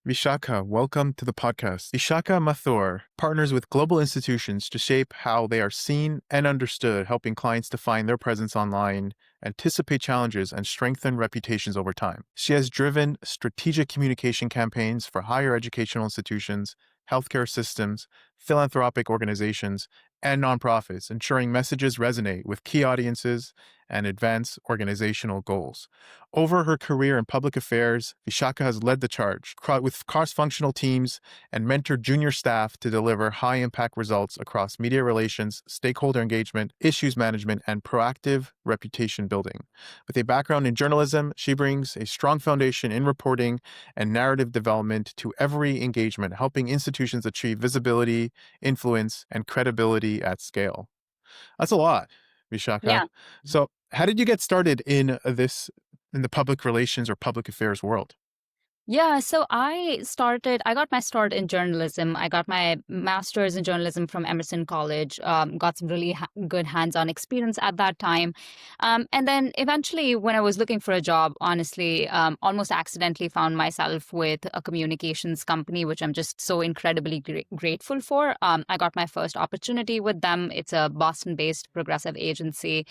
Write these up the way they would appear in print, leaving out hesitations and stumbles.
Vishakha, welcome to the podcast. Vishakha Mathur partners with global institutions to shape how they are seen and understood, helping clients define their presence online, anticipate challenges, and strengthen reputations over time. She has driven strategic communication campaigns for higher educational institutions, healthcare systems, philanthropic organizations, and nonprofits, ensuring messages resonate with key audiences and advance organizational goals. Over her career in public affairs, Vishakha has led the charge with cross-functional teams and mentored junior staff to deliver high-impact results across media relations, stakeholder engagement, issues management, and proactive reputation building. With a background in journalism, she brings a strong foundation in reporting and narrative development to every engagement, helping institutions achieve visibility, influence, and credibility at scale. That's a lot, Vishakha. Yeah. So, how did you get started in the public relations or public affairs world? Yeah, so I got my start in journalism. I got my master's in journalism from Emerson College, got some really good hands-on experience at that time. And then eventually, when I was looking for a job, honestly, almost accidentally found myself with a communications company, which I'm just so incredibly grateful for. I got my first opportunity with them. It's a Boston-based progressive agency.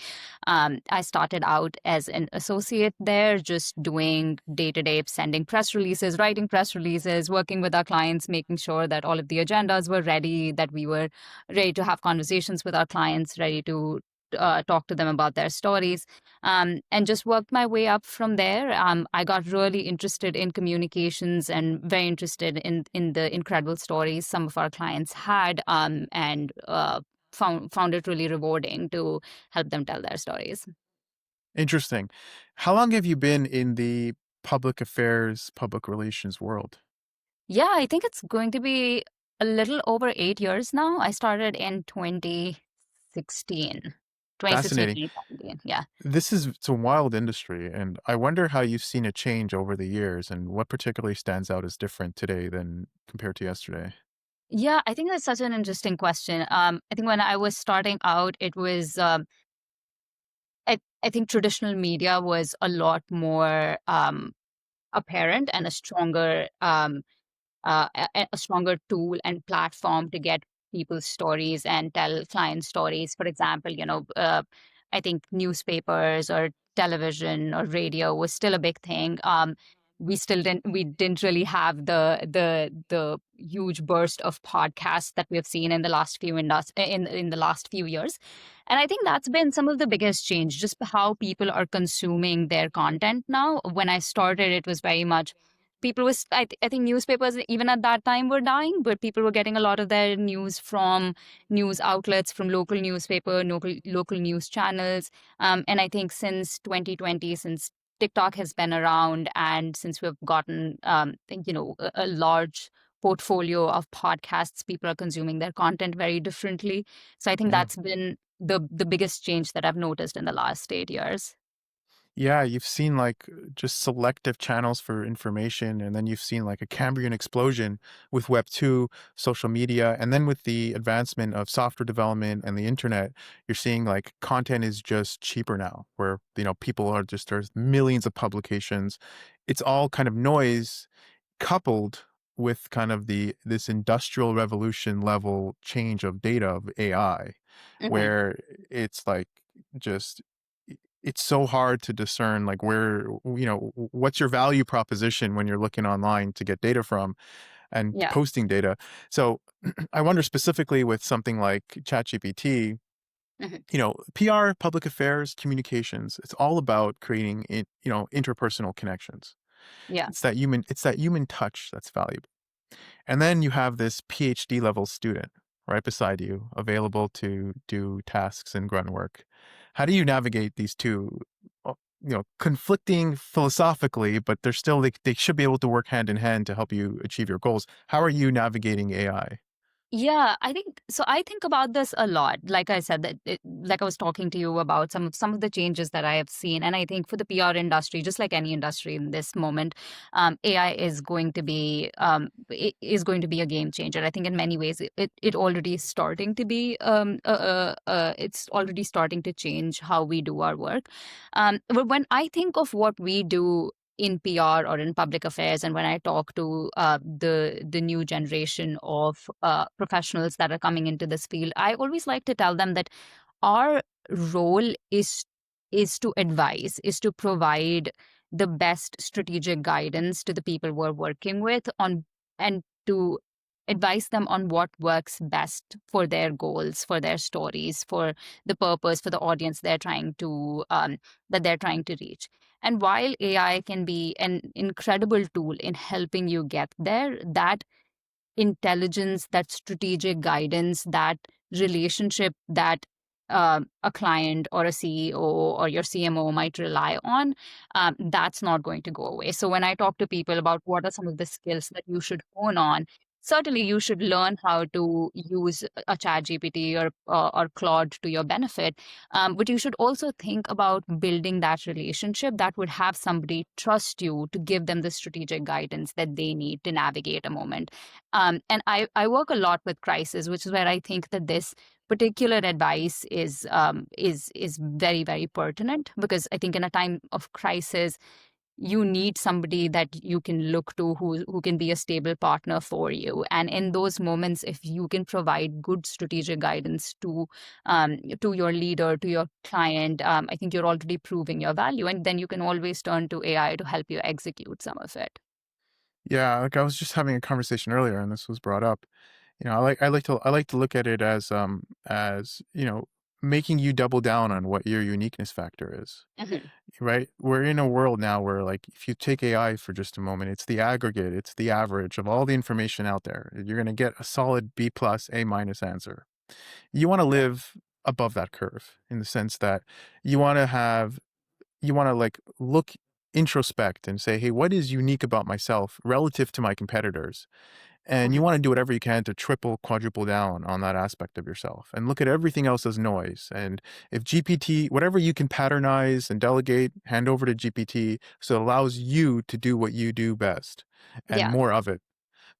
I started out as an associate there, just doing day-to-day sending press releases, writing press releases, working with our clients, making sure that all of the agendas were ready, that we were ready to have conversations with our clients, ready to talk to them about their stories, and just worked my way up from there. I got really interested in communications and very interested in the incredible stories some of our clients had, and found it really rewarding to help them tell their stories. Interesting. How long have you been in the public affairs, public relations world? Yeah, I think it's going to be a little over 8 years now. I started in 2016, 2016, Fascinating. 2017. Yeah. It's a wild industry, and I wonder how you've seen it change over the years and what particularly stands out as different today than compared to yesterday. Yeah, I think that's such an interesting question. I think when I was starting out, it was, I think traditional media was a lot more apparent and a stronger tool and platform to get people's stories and tell client stories. For example, I think newspapers or television or radio was still a big thing. We didn't really have the huge burst of podcasts that we have seen in the last in the last few years. And I think that's been some of the biggest change, just how people are consuming their content now. When I started, it was very much I think newspapers even at that time were dying, but people were getting a lot of their news from news outlets, from local newspaper, local news channels. And I think since 2020, since TikTok has been around, and since we've gotten a large portfolio of podcasts, people are consuming their content very differently. So I think Yeah. that's been the biggest change that I've noticed in the last 8 years. Yeah, you've seen like just selective channels for information, and then you've seen like a Cambrian explosion with Web 2, social media, and then with the advancement of software development and the internet, you're seeing like content is just cheaper now, where people are just there's millions of publications. It's all kind of noise coupled with kind of this industrial revolution level change of data of AI, Hmm. where it's like just it's so hard to discern like what's your value proposition when you're looking online to get data from and Yeah. posting data. So I wonder specifically with something like ChatGPT, Hmm. PR, public affairs, communications, it's all about creating interpersonal connections. Yeah. It's that human touch that's valuable. And then you have this PhD level student right beside you, available to do tasks and grunt work. How do you navigate these two, conflicting philosophically, but they should be able to work hand in hand to help you achieve your goals? How are you navigating AI? Yeah, I think so. I think about this a lot. Like I said, like I was talking to you about some of the changes that I have seen, and I think for the PR industry, just like any industry in this moment, AI is going to be a game changer. I think in many ways, it already is starting to be it's already starting to change how we do our work. But when I think of what we do. in PR or in public affairs, and when I talk to the new generation of professionals that are coming into this field, I always like to tell them that our role is to advise, is to provide the best strategic guidance to the people we're working with on, and to advise them on what works best for their goals, for their stories, for the purpose, for the audience they're trying to that they're trying to reach. And while AI can be an incredible tool in helping you get there, that intelligence, that strategic guidance, that relationship that a client or a CEO or your CMO might rely on, that's not going to go away. So when I talk to people about what are some of the skills that you should hone on, certainly you should learn how to use a chat GPT or Claude to your benefit. But you should also think about building that relationship that would have somebody trust you to give them the strategic guidance that they need to navigate a moment. And I work a lot with crisis, which is where I think that this particular advice is very, very pertinent, because I think in a time of crisis, you need somebody that you can look to who can be a stable partner for you. And in those moments, if you can provide good strategic guidance to your leader, to your client, I think you're already proving your value, and then you can always turn to AI to help you execute some of it. Yeah, like I was just having a conversation earlier, and this was brought up. I like to look at it as making you double down on what your uniqueness factor is. Mhm. Right? We're in a world now where, like, if you take AI for just a moment, it's the aggregate, it's the average of all the information out there. You're going to get a solid B plus, A minus answer. You want to live above that curve in the sense that you want to have, you want to like look introspect and say, hey, what is unique about myself relative to my competitors? And you Mhm. want to do whatever you can to triple, quadruple down on that aspect of yourself and look at everything else as noise. And if GPT, whatever you can patternize and delegate, hand over to GPT so it allows you to do what you do best and Yeah. more of it.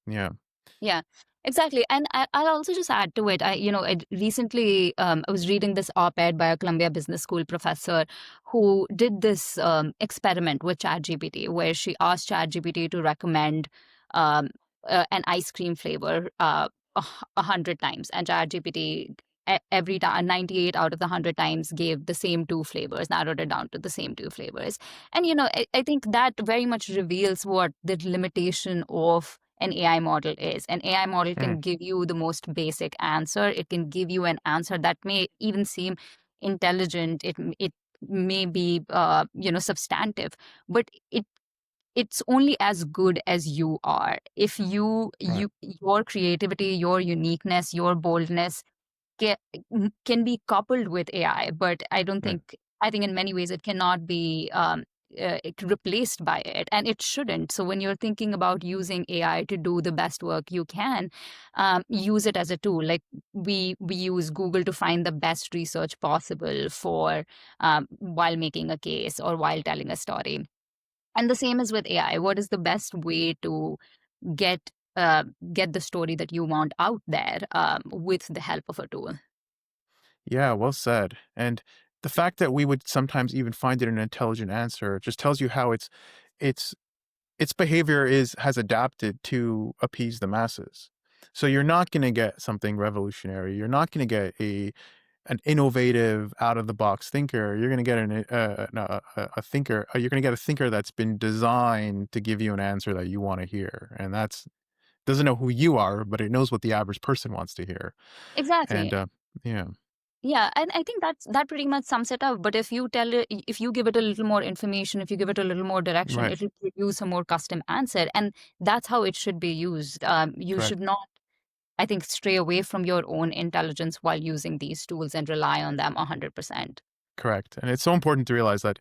Yeah. Yeah, exactly. And I'll also just add to it. I recently I was reading this op-ed by a Columbia Business School professor who did this experiment with ChatGPT, where she asked ChatGPT to recommend um, an ice cream flavor 100 times, and ChatGPT every time 98 out of the 100 times gave the same two flavors, narrowed it down to the same two flavors. And I think that very much reveals what the limitation of an AI model is. An AI model Hmm. can give you the most basic answer. It can give you an answer that may even seem intelligent. It may be substantive, but it's only as good as you are. If Right. your creativity, your uniqueness, your boldness can, can be coupled with AI, but Right. I think in many ways it cannot be replaced by it, and it shouldn't. So when you're thinking about using AI to do the best work you can, use it as a tool. Like we use Google to find the best research possible for while making a case or while telling a story. And the same is with AI. What is the best way to get get the story that you want out there with the help of a tool? Yeah, well said. And the fact that we would sometimes even find it an intelligent answer just tells you how it's its behavior is has adapted to appease the masses. So you're not going to get something revolutionary. You're not going to get an innovative, out of the box thinker. You're going to get a thinker. You're going to get a thinker that's been designed to give you an answer that you want to hear, and that's doesn't know who you are, but it knows what the average person wants to hear. Exactly. And yeah, Yeah, and I think that pretty much sums it up. But if you give it a little more information, if you give it a little more direction, right, it will produce a more custom answer, and that's how it should be used. You should correct. not, I think, stray away from your own intelligence while using these tools and rely on them 100%. Correct. And it's so important to realize that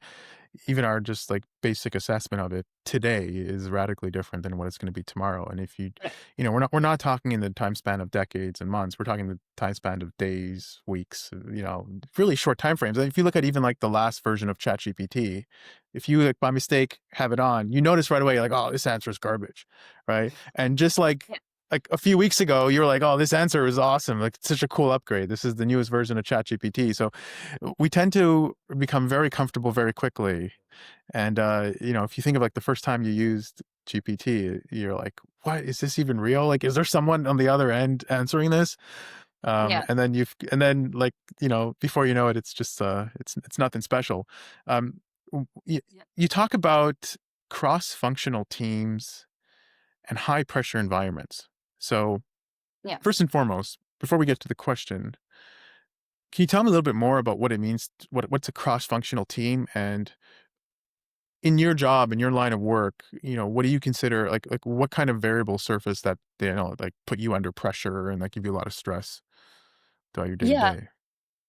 even our just like basic assessment of it today is radically different than what it's going to be tomorrow. And if you, Right. we're not talking in the time span of decades and months. We're talking the time span of days, weeks, really short time frames. And if you look at even like the last version of ChatGPT, if you like by mistake have it on, you notice right away like, oh, this answer is garbage, right? And just like Yeah. like a few weeks ago, you were like, "Oh, this answer is awesome! Like, it's such a cool upgrade. This is the newest version of ChatGPT." So, we tend to become very comfortable very quickly. And if you think of like the first time you used GPT, you're like, "What is this even real? Like, is there someone on the other end answering this?" Yeah. And then like before you know it, it's just it's nothing special. Um, you, you talk about cross-functional teams and high-pressure environments. So Yeah. first and foremost, before we get to the question, can you tell me a little bit more about what it means? What's a cross-functional team, and in your job, in your line of work, what do you consider like what kind of variables surface that like put you under pressure and that give you a lot of stress throughout your day to Yeah. day?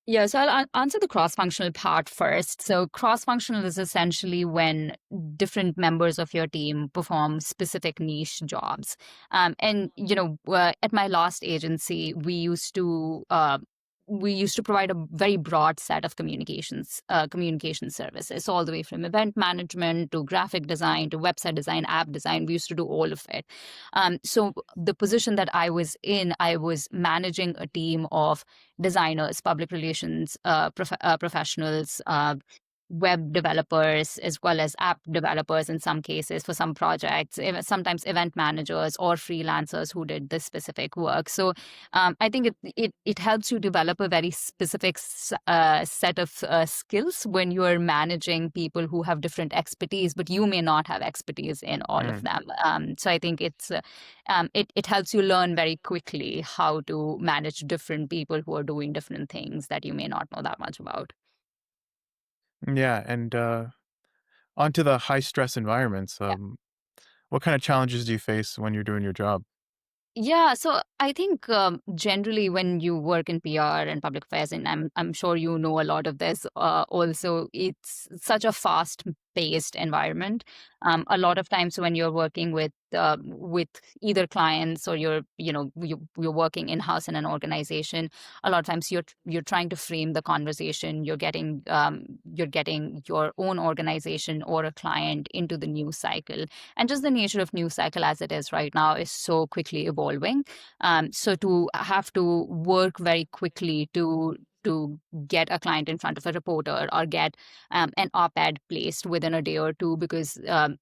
Yeah, so I'll answer the cross-functional part first. So cross-functional is essentially when different members of your team perform specific niche jobs. At my last agency, we used to provide a very broad set of communication services, all the way from event management to graphic design to website design, app design. We used to do all of it. So the position that I was in, I was managing a team of designers, public relations professionals, web developers, as well as app developers in some cases for some projects, sometimes event managers or freelancers who did this specific work. So I think it helps you develop a very specific set of skills when you are managing people who have different expertise, but you may not have expertise in all of Mm. them. So I think it helps you learn very quickly how to manage different people who are doing different things that you may not know that much about. Yeah, and onto the high stress environments. What kind of challenges do you face when you're doing your job? Yeah, so I think generally when you work in PR and public affairs, and I'm sure you know a lot of this. Also, it's such a fast-paced environment. A lot of times when you're working with either clients or you're working in-house in an organization, a lot of times you're trying to frame the conversation. You're getting your own organization or a client into the news cycle, and just the nature of news cycle as it is right now is so quickly evolving. So to have to work very quickly to get a client in front of a reporter or get an op-ed placed within a day or two, because the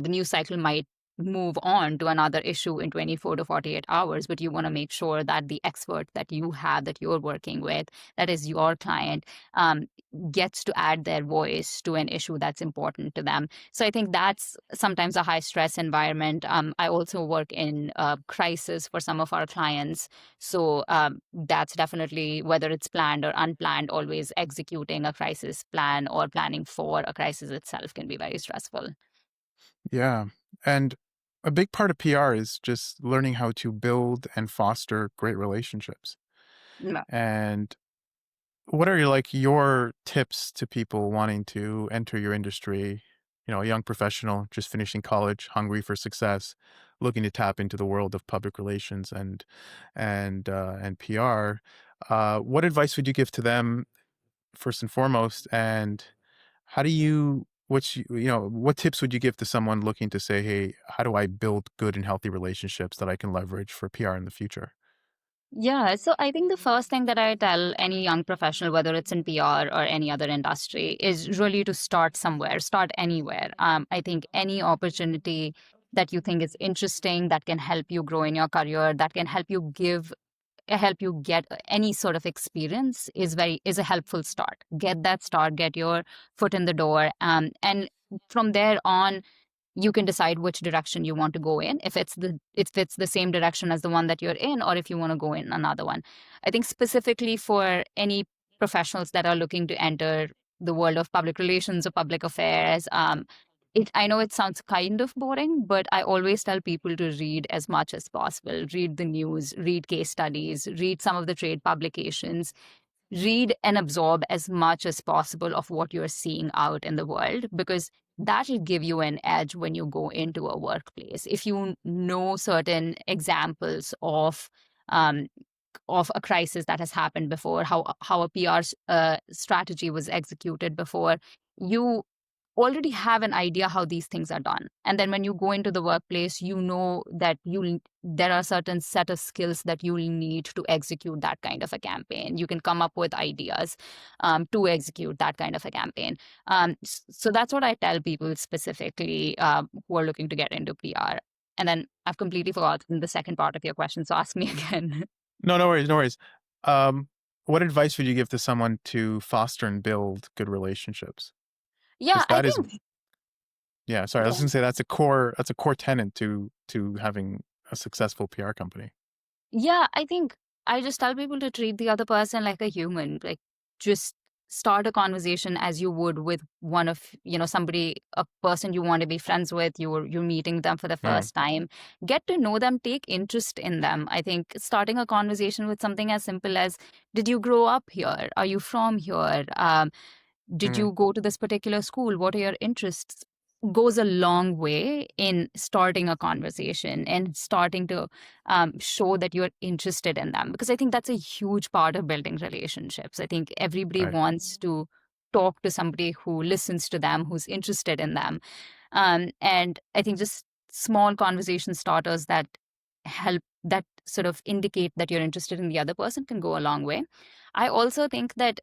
news cycle might move on to another issue in 24 to 48 hours, but you want to make sure that the expert that you have, that you're working with, that is your client, um, gets to add their voice to an issue that's important to them. So I think that's sometimes a high stress environment. I also work in crisis for some of our clients. So that's definitely, whether it's planned or unplanned, always executing a crisis plan or planning for a crisis itself can be very stressful. Yeah, and a big part of PR is just learning how to build and foster great relationships. Yeah. And what are your tips to people wanting to enter your industry? A young professional just finishing college, hungry for success, looking to tap into the world of public relations and PR. What advice would you give to them first and foremost? And how do you what tips would you give to someone looking to say, hey, how do I build good and healthy relationships that I can leverage for PR in the future? Yeah, so I think the first thing that I tell any young professional, whether it's in PR or any other industry, is really to start somewhere, start anywhere. I think any opportunity that you think is interesting, that can help you grow in your career, that can help you get any sort of experience is a helpful start. Get that start, get your foot in the door, and from there on you can decide which direction you want to go in, if it's the same direction as the one that you're in, or if you want to go in another one. I think specifically for any professionals that are looking to enter the world of public relations or public affairs, I know it sounds kind of boring, but I always tell people to read as much as possible. Read the news, read case studies, read some of the trade publications, read and absorb as much as possible of what you're seeing out in the world, because that will give you an edge when you go into a workplace. If you know certain examples um, of a crisis that has happened before, how a PR strategy was executed before, you already have an idea how these things are done. And then when you go into the workplace, you know that there are certain set of skills that you'll need to execute that kind of a campaign. You can come up with ideas to execute that kind of a campaign. So that's what I tell people specifically who are looking to get into PR. And then I've completely forgotten the second part of your question, so ask me again. No, no worries, no worries. Um, what advice would you give to someone to foster and build good relationships? Yeah, Because I that is, think. yeah. Sorry, I was Yeah. going to say that's a core tenet to having a successful PR company. Yeah, I think I just tell people to treat the other person like a human. Like, just start a conversation as you would with one of, somebody, a person you want to be friends with. You're meeting them for the Mm, first time. Get to know them, take interest in them. I think starting a conversation with something as simple as, did you grow up here? Are you from here? Did mm, you go to this particular school? What are your interests? Goes a long way in starting a conversation and starting to show that you're interested in them, because I think that's a huge part of building relationships. I think everybody right. wants to talk to somebody who listens to them, who's interested in them. And I think just small conversation starters that help, that sort of indicate that you're interested in the other person, can go a long way. I also think that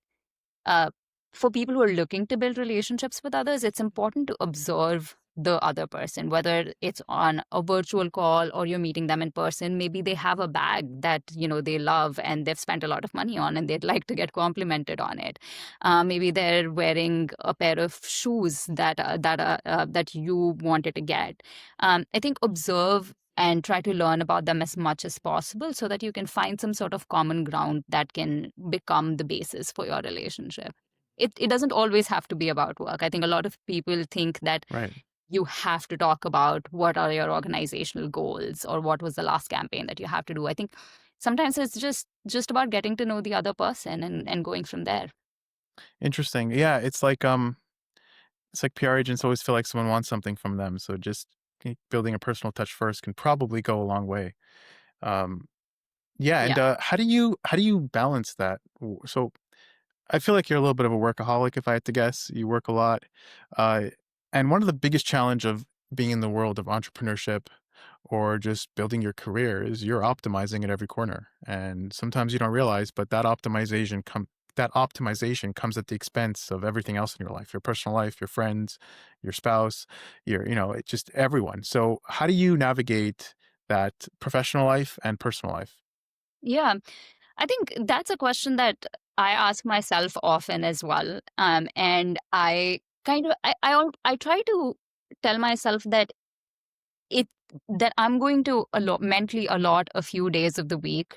uh, for people who are looking to build relationships with others, it's important to observe the other person, whether it's on a virtual call or you're meeting them in person. Maybe they have a bag that they love and they've spent a lot of money on, and they'd like to get complimented on it. Maybe they're wearing a pair of shoes that you wanted to get. I think observe and try to learn about them as much as possible so that you can find some sort of common ground that can become the basis for your relationship. It doesn't always have to be about work. I think a lot of people think that Right. you have to talk about what are your organizational goals or what was the last campaign that you have to do. I think sometimes it's just about getting to know the other person and going from there. Interesting. Yeah, it's like PR agents always feel like someone wants something from them. So just building a personal touch first can probably go a long way. Um, yeah, and Yeah. how do you balance that? So I feel like you're a little bit of a workaholic, if I had to guess. You work a lot, uh, and one of the biggest challenge of being in the world of entrepreneurship or just building your career is you're optimizing at every corner, and sometimes you don't realize, but that optimization comes at the expense of everything else in your life, your personal life, your friends, your spouse, it's just everyone. So how do you navigate that professional life and personal life? Yeah. I think that's a question that I ask myself often as well. And I kind of I try to tell myself it that I'm going to mentally allot a few days of the week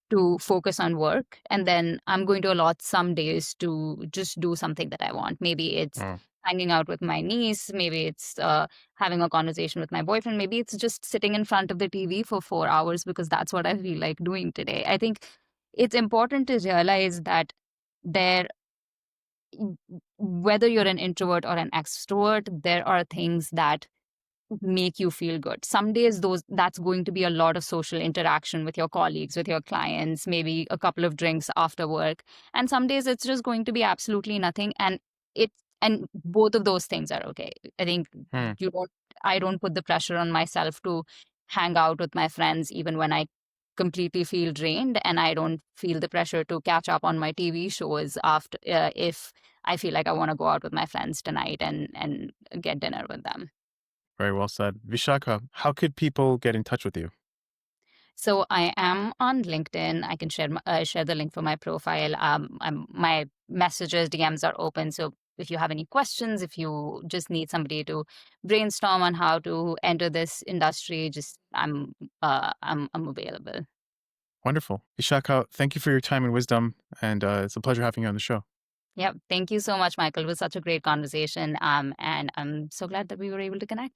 to focus on work, and then I'm going to allot some days to just do something that I want. Maybe it's Mm, hanging out with my niece, maybe it's having a conversation with my boyfriend, maybe it's just sitting in front of the TV for 4 hours because that's what I feel like doing today. I think it's important to realize that there whether you're an introvert or an extrovert, there are things that make you feel good. Some days that's going to be a lot of social interaction with your colleagues, with your clients, maybe a couple of drinks after work. And some days it's just going to be absolutely nothing. And both of those things are okay. I think mm, you don't I don't put the pressure on myself to hang out with my friends even when I completely feel drained, and I don't feel the pressure to catch up on my TV shows after if I feel like I want to go out with my friends tonight and get dinner with them. very well said. Vishakha, how could people get in touch with you? So I am on LinkedIn. I can share the link for my profile. My messages, DMs are open. So if you have any questions, if you just need somebody to brainstorm on how to enter this industry, just I'm available. Wonderful. Vishakha, thank you for your time and wisdom, and it's a pleasure having you on the show. Yep. Thank you so much, Michael. It was such a great conversation. And I'm so glad that we were able to connect.